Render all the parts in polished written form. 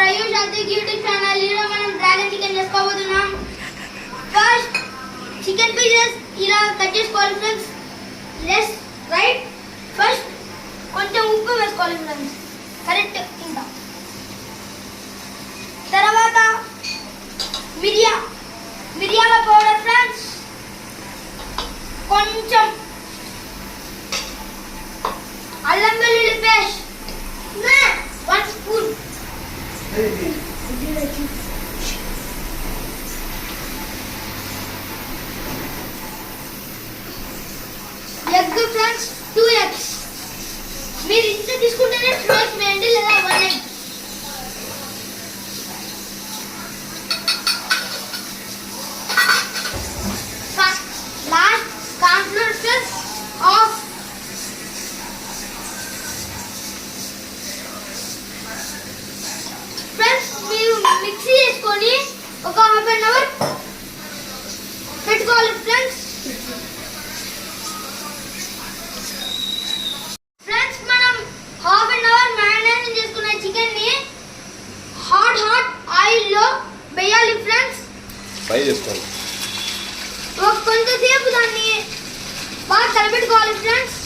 ప్రయూష్ Atiq YouTube channel లో మనం dragon chicken చేసుకోబోతున్నాం. ఫస్ట్ చికెన్ పీసెస్ ఇలా కట్ చేసుకోవాలి ఫ్రెండ్స్. Let's write. ఫస్ట్ కొంచెం ఉప్పు వేసుకోవాలి ఫ్రెండ్స్, కరెక్ట్. ఇంకా తర్వాత మిరియాల పౌడర్ ఫ్రెండ్స్, కొంచెం అల్లం వెల్లుల్లి paste 1 spoon, egg friends 2 eggs. మీరు ఇంత తీసుకుంటేనే 2 ఎగ్స్ వేయండి, లేదా 1 egg. Last cornflour friends off. Friends మీరు మిక్సీ చేసుకొని ఒక హాఫ్ అన్ అవర్ పెట్టుకోవాలి ఫ్రెండ్స్. ఫ్రెండ్స్ మనం హాఫ్ అన్ అవర్ మ్యారినేషన్ చేసుకున్న చికెన్ ని హాట్ ఆయిల్ లో వేయాలి ఫ్రెండ్స్. ఫ్రై చేసుకోవాలి. కొంతసేపు దాన్ని బాగా కలపెట్టుకోవాలి ఫ్రెండ్స్.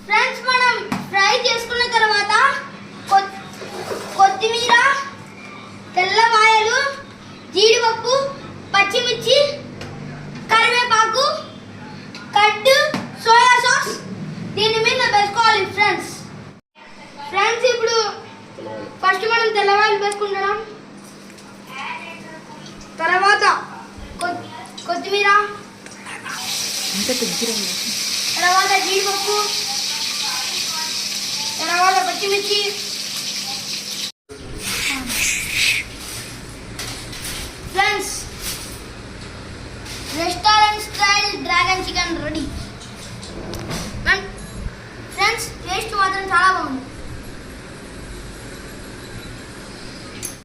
ఫ్రెండ్స్ మనం ఫ్రై చేసుకున్న తర్వాత కొత్తిమీర, తెల్లవాయలు, జీడిపప్పు, పచ్చిమిర్చి, కరివేపాకు, కడ్డు, సోయా సాస్ దీని మీద వేసుకోవాలి ఫ్రెండ్స్. ఫ్రెండ్స్ ఇప్పుడు ఫస్ట్ మనం తెల్లవాయలు వేసుకుంటున్నాం. తర్వాత కొత్తిమీర, తర్వాత జీడిపప్పు, తర్వాత పచ్చిమిర్చి. Friends restaurant style dragon chicken ready. Friends taste మాత్రం చాలా బాగుంది.